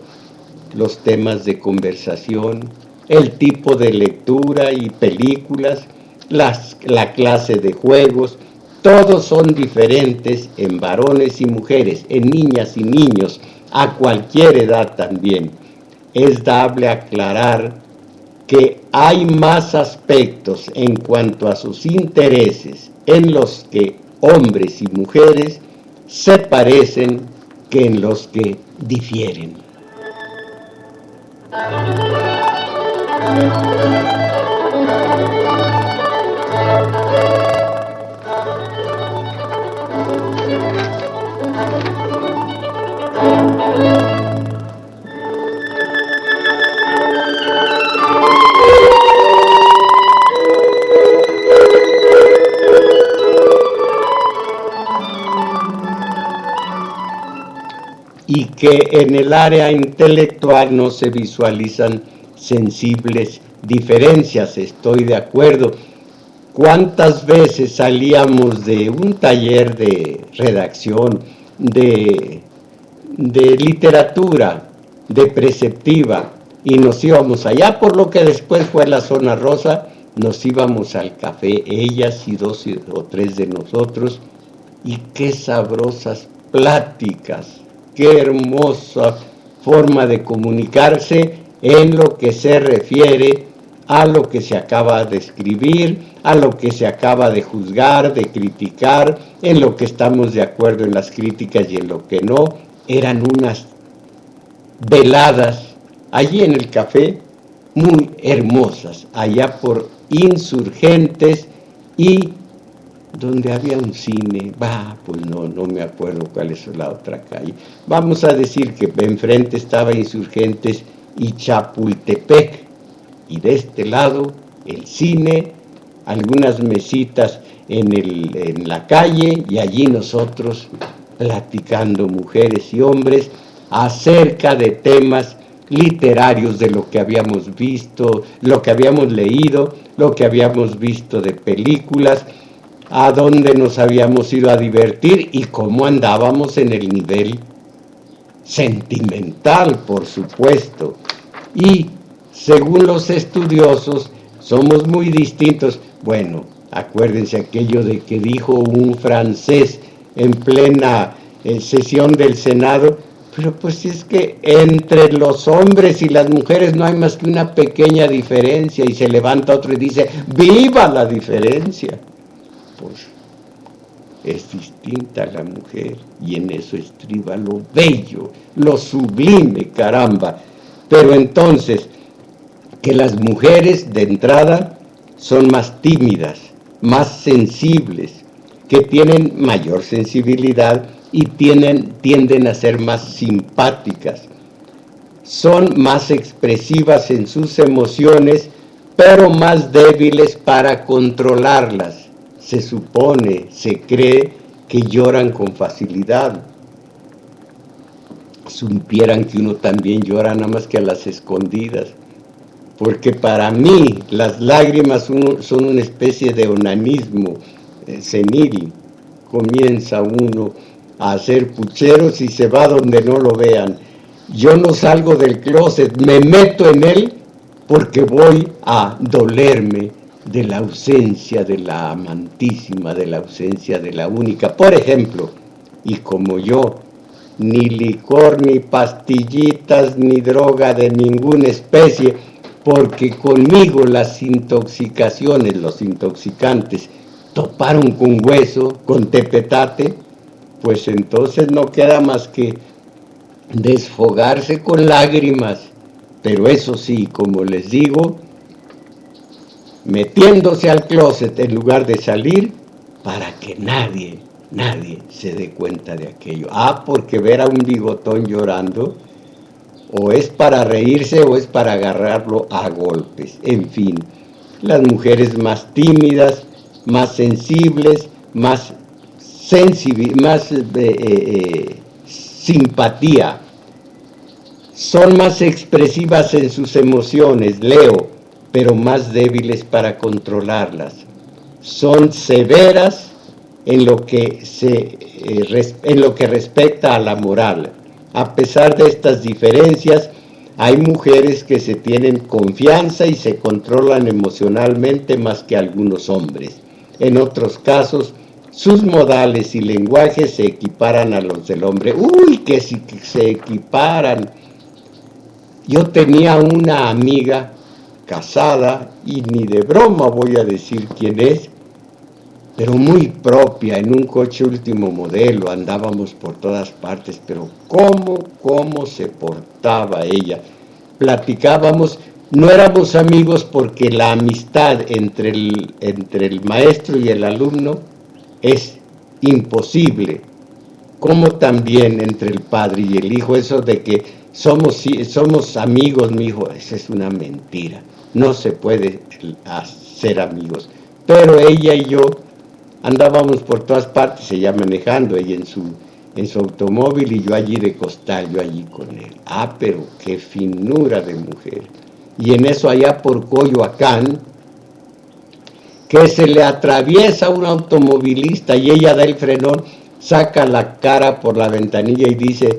los temas de conversación, el tipo de lectura y películas, la clase de juegos, todos son diferentes en varones y mujeres, en niñas y niños, a cualquier edad también. Es dable aclarar que hay más aspectos en cuanto a sus intereses en los que hombres y mujeres se parecen que en los que difieren. Y que en el área intelectual no se visualizan sensibles diferencias, estoy de acuerdo. ¿Cuántas veces salíamos de un taller de redacción, de literatura, de preceptiva, y nos íbamos allá por lo que después fue la zona rosa, nos íbamos al café, ellas y 2 o 3 de nosotros, y qué sabrosas pláticas, qué hermosa forma de comunicarse en lo que se refiere a lo que se acaba de escribir, a lo que se acaba de juzgar, de criticar, en lo que estamos de acuerdo en las críticas y en lo que no. Eran unas veladas allí en el café muy hermosas, allá por Insurgentes y donde había un cine, pues no me acuerdo cuál es la otra calle. Vamos a decir que enfrente estaba Insurgentes y Chapultepec, y de este lado el cine, algunas mesitas en la calle, y allí nosotros platicando, mujeres y hombres, acerca de temas literarios, de lo que habíamos visto, lo que habíamos leído, lo que habíamos visto de películas, a dónde nos habíamos ido a divertir y cómo andábamos en el nivel sentimental, por supuesto. Y según los estudiosos, somos muy distintos. Bueno, acuérdense aquello de que dijo un francés en plena sesión del Senado, pero pues es que entre los hombres y las mujeres no hay más que una pequeña diferencia, y se levanta otro y dice, ¡viva la diferencia! Pues es distinta la mujer, y en eso estriba lo bello, lo sublime, caramba. Pero entonces, que las mujeres de entrada son más tímidas, más sensibles, que tienen mayor sensibilidad y tienden a ser más simpáticas, son más expresivas en sus emociones, pero más débiles para controlarlas. Se supone, se cree que lloran con facilidad. Supieran que uno también llora, nada más que a las escondidas, porque para mí las lágrimas son una especie de onanismo senil. Comienza uno a hacer pucheros y se va donde no lo vean. Yo no salgo del closet, me meto en él porque voy a dolerme de la ausencia de la amantísima, de la ausencia de la única. Por ejemplo, y como yo, ni licor, ni pastillitas, ni droga de ninguna especie, porque conmigo las intoxicaciones, los intoxicantes, toparon con hueso, con tepetate, pues entonces no queda más que desfogarse con lágrimas. Pero eso sí, como les digo, metiéndose al closet en lugar de salir, para que nadie se dé cuenta de aquello. Porque ver a un bigotón llorando, o es para reírse o es para agarrarlo a golpes. En fin, las mujeres más tímidas, más sensibles, más simpatía, son más expresivas en sus emociones, leo, pero más débiles para controlarlas. Son severas en lo que respecta a la moral. A pesar de estas diferencias, hay mujeres que se tienen confianza y se controlan emocionalmente más que algunos hombres. En otros casos, sus modales y lenguajes se equiparan a los del hombre. ¡Uy, que sí que se equiparan! Yo tenía una amiga casada, y ni de broma voy a decir quién es, pero muy propia, en un coche último modelo, andábamos por todas partes, pero cómo se portaba ella. Platicábamos, no éramos amigos porque la amistad entre el maestro y el alumno es imposible, como también entre el padre y el hijo. Eso de que somos amigos, mi hijo, esa es una mentira, no se puede hacer amigos. Pero ella y yo andábamos por todas partes, ella manejando, ella en su automóvil y yo allí de costal, yo allí con él. Pero qué finura de mujer. Y en eso, allá por Coyoacán, que se le atraviesa un automovilista y ella da el frenón, saca la cara por la ventanilla y dice,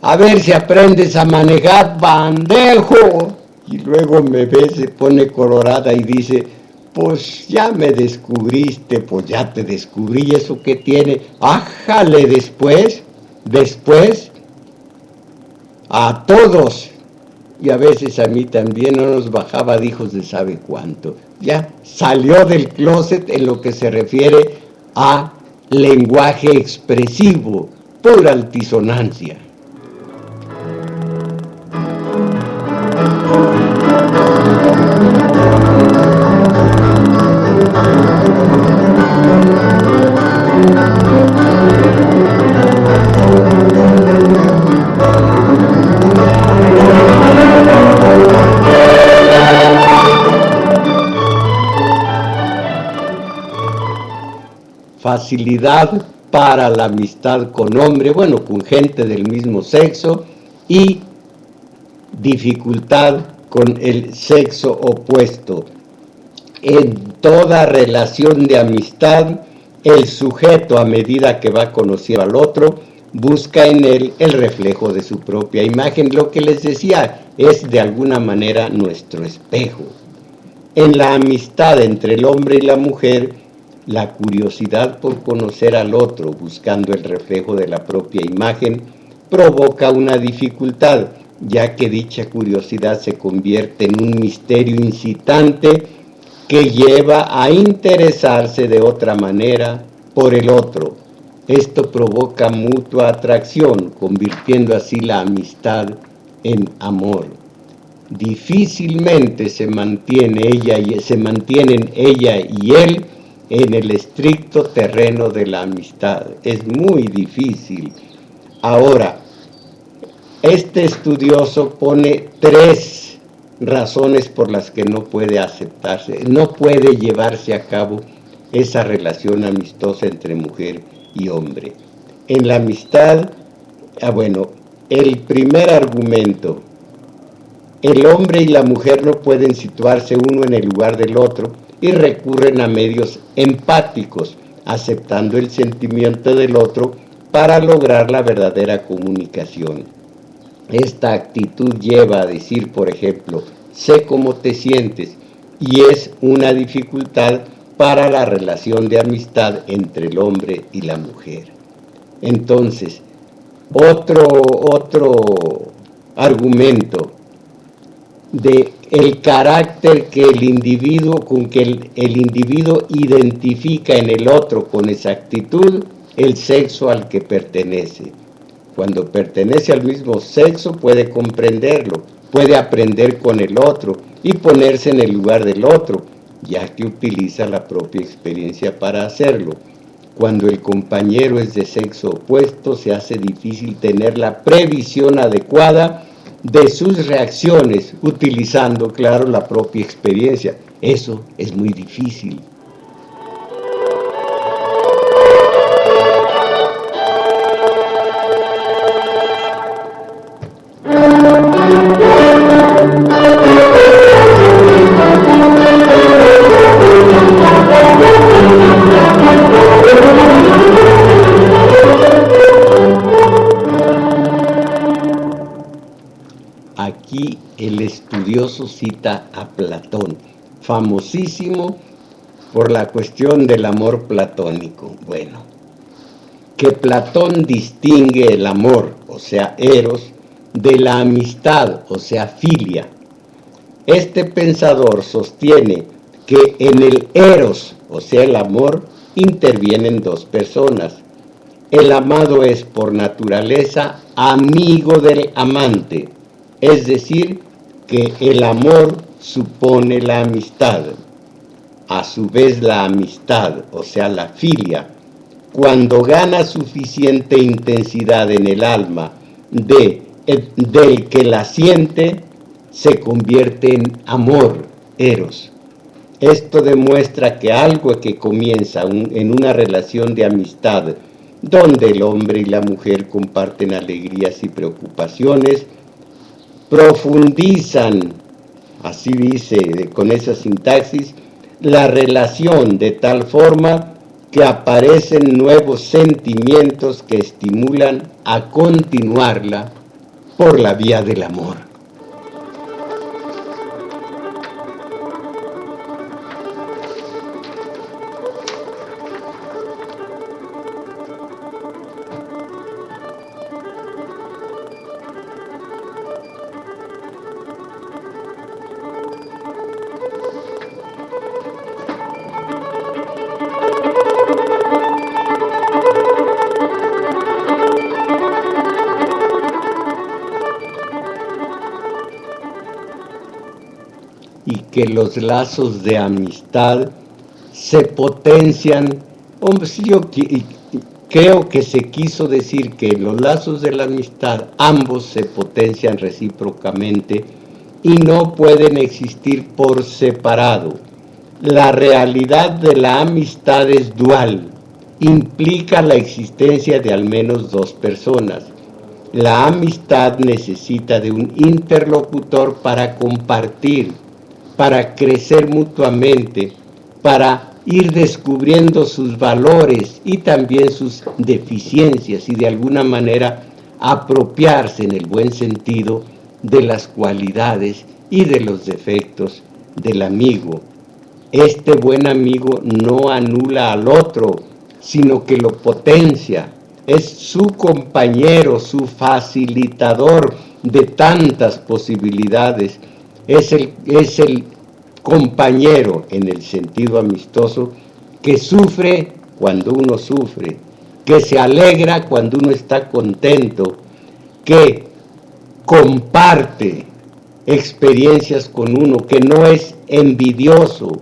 a ver si aprendes a manejar, bandejo. Y luego me ve, se pone colorada y dice, pues ya me descubriste, pues ya te descubrí, ¿eso qué tiene? Ájale, después, a todos, y a veces a mí también, no nos bajaba de hijos de sabe cuánto. Ya salió del closet en lo que se refiere a lenguaje expresivo, pura altisonancia. facilidad para la amistad con hombre, bueno, con gente del mismo sexo, y dificultad con el sexo opuesto. En toda relación de amistad, el sujeto, a medida que va conociendo al otro, busca en él el reflejo de su propia imagen. Lo que les decía es de alguna manera nuestro espejo. En la amistad entre el hombre y la mujer, la curiosidad por conocer al otro, buscando el reflejo de la propia imagen, provoca una dificultad, ya que dicha curiosidad se convierte en un misterio incitante que lleva a interesarse de otra manera por el otro. Esto provoca mutua atracción, convirtiendo así la amistad en amor. Difícilmente se mantienen ella y él en el estricto terreno de la amistad. Es muy difícil. Ahora, este estudioso pone 3 razones por las que no puede aceptarse, no puede llevarse a cabo esa relación amistosa entre mujer y hombre. En la amistad, bueno, el primer argumento: el hombre y la mujer no pueden situarse uno en el lugar del otro y recurren a medios empáticos, aceptando el sentimiento del otro para lograr la verdadera comunicación. Esta actitud lleva a decir, por ejemplo, sé cómo te sientes, y es una dificultad para la relación de amistad entre el hombre y la mujer. Entonces, otro argumento de el carácter que el individuo, con que el individuo identifica en el otro con exactitud el sexo al que pertenece. Cuando pertenece al mismo sexo puede comprenderlo, puede aprender con el otro y ponerse en el lugar del otro, ya que utiliza la propia experiencia para hacerlo. Cuando el compañero es de sexo opuesto, se hace difícil tener la previsión adecuada de sus reacciones, utilizando, claro, la propia experiencia. Eso es muy difícil. Aquí el estudioso cita a Platón, famosísimo por la cuestión del amor platónico. Bueno, que Platón distingue el amor, o sea, eros, de la amistad, o sea, filia. Este pensador sostiene que en el eros, o sea, el amor, intervienen 2 personas. El amado es por naturaleza amigo del amante, es decir, que el amor supone la amistad. A su vez, la amistad, o sea, la filia, cuando gana suficiente intensidad en el alma del que la siente, se convierte en amor, eros. Esto demuestra que algo que comienza en una relación de amistad, donde el hombre y la mujer comparten alegrías y preocupaciones, profundizan, así dice con esa sintaxis, la relación de tal forma que aparecen nuevos sentimientos que estimulan a continuarla por la vía del amor. Y que los lazos de amistad se potencian. Hombre, yo creo que se quiso decir que los lazos de la amistad ambos se potencian recíprocamente y no pueden existir por separado. La realidad de la amistad es dual implica la existencia de al menos dos personas. La amistad necesita de un interlocutor para compartir, para crecer mutuamente, para ir descubriendo sus valores y también sus deficiencias y de alguna manera apropiarse en el buen sentido de las cualidades y de los defectos del amigo. Este buen amigo no anula al otro, sino que lo potencia. Es su compañero, su facilitador de tantas posibilidades. Es el compañero en el sentido amistoso que sufre cuando uno sufre, que se alegra cuando uno está contento, que comparte experiencias con uno, que no es envidioso,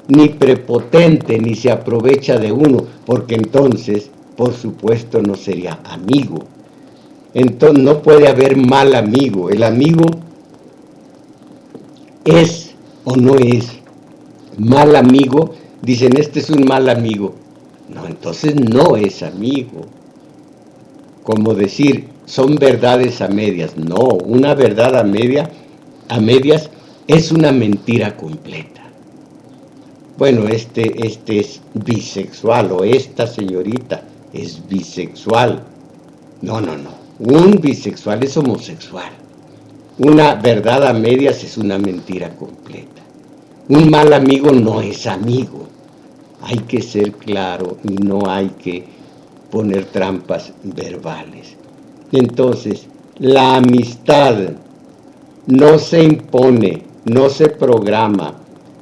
ni prepotente, ni se aprovecha de uno, porque entonces, por supuesto, no sería amigo. Entonces no puede haber mal amigo. El amigo es o no es mal amigo. Dicen, este es un mal amigo. No, entonces no es amigo. Como decir, son verdades a medias. No, una verdad a medias es una mentira completa. Bueno, este es bisexual, o esta señorita es bisexual. No. Un bisexual es homosexual. Una verdad a medias es una mentira completa. Un mal amigo no es amigo. Hay que ser claro y no hay que poner trampas verbales. Entonces, la amistad no se impone, no se programa,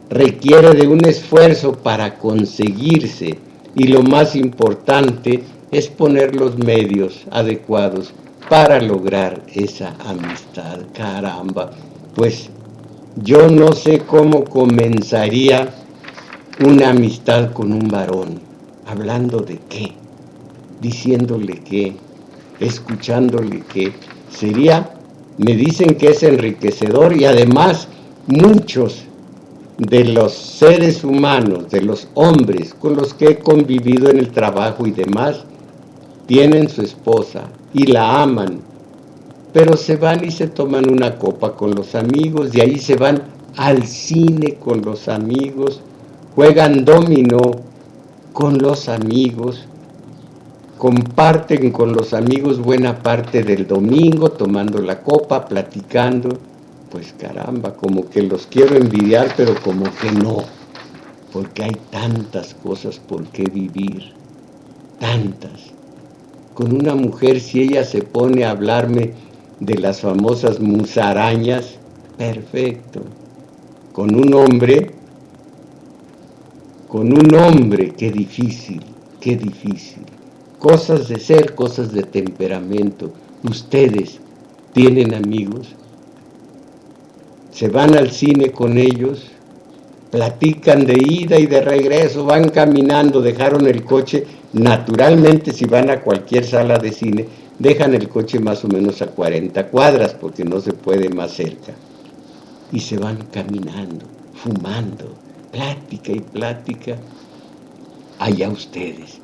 requiere de un esfuerzo para conseguirse, y lo más importante es poner los medios adecuados para lograr esa amistad. Caramba, pues yo no sé cómo comenzaría una amistad con un varón. ¿Hablando de qué? ¿Diciéndole qué? ¿Escuchándole qué? Me dicen que es enriquecedor, y además muchos de los seres humanos, de los hombres con los que he convivido en el trabajo y demás, tienen su esposa y la aman, pero se van y se toman una copa con los amigos, de ahí se van al cine con los amigos, juegan dominó con los amigos, comparten con los amigos buena parte del domingo, tomando la copa, platicando. Pues caramba, como que los quiero envidiar, pero como que no, porque hay tantas cosas por qué vivir, tantas. Con una mujer, si ella se pone a hablarme de las famosas musarañas, perfecto. Con un hombre, qué difícil, qué difícil. Cosas de ser, cosas de temperamento. ¿Ustedes tienen amigos? Se van al cine con ellos, platican de ida y de regreso, van caminando, dejaron el coche. Naturalmente, si van a cualquier sala de cine, dejan el coche más o menos a 40 cuadras, porque no se puede más cerca. Y se van caminando, fumando, plática y plática. Allá ustedes.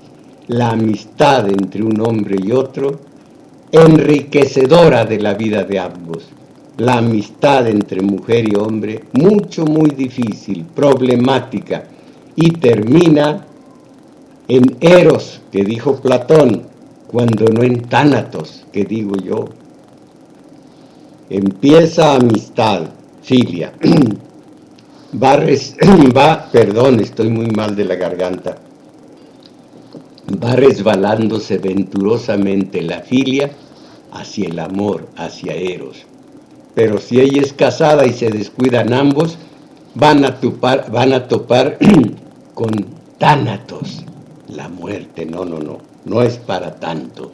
La amistad entre un hombre y otro, enriquecedora de la vida de ambos. La amistad entre mujer y hombre, muy difícil, problemática, y termina en eros, que dijo Platón, cuando no en tánatos, que digo yo. Empieza amistad, filia, perdón, estoy muy mal de la garganta, va resbalándose venturosamente la filia hacia el amor, hacia eros. Pero si ella es casada y se descuidan ambos, van a topar con tánatos, la muerte. No es para tanto.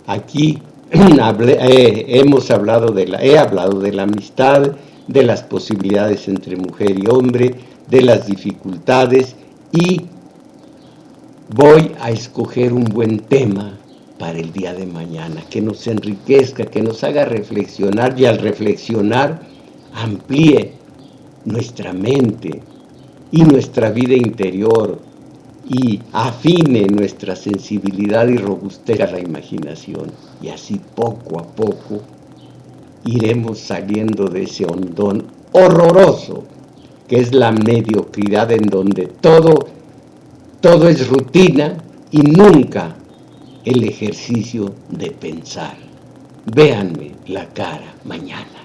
Aquí he hablado de la amistad, de las posibilidades entre mujer y hombre, de las dificultades, y voy a escoger un buen tema para el día de mañana, que nos enriquezca, que nos haga reflexionar, y al reflexionar amplíe nuestra mente y nuestra vida interior, y afine nuestra sensibilidad y robustezca la imaginación. Y así poco a poco iremos saliendo de ese hondón horroroso que es la mediocridad, en donde todo es rutina y nunca el ejercicio de pensar. Véanme la cara mañana.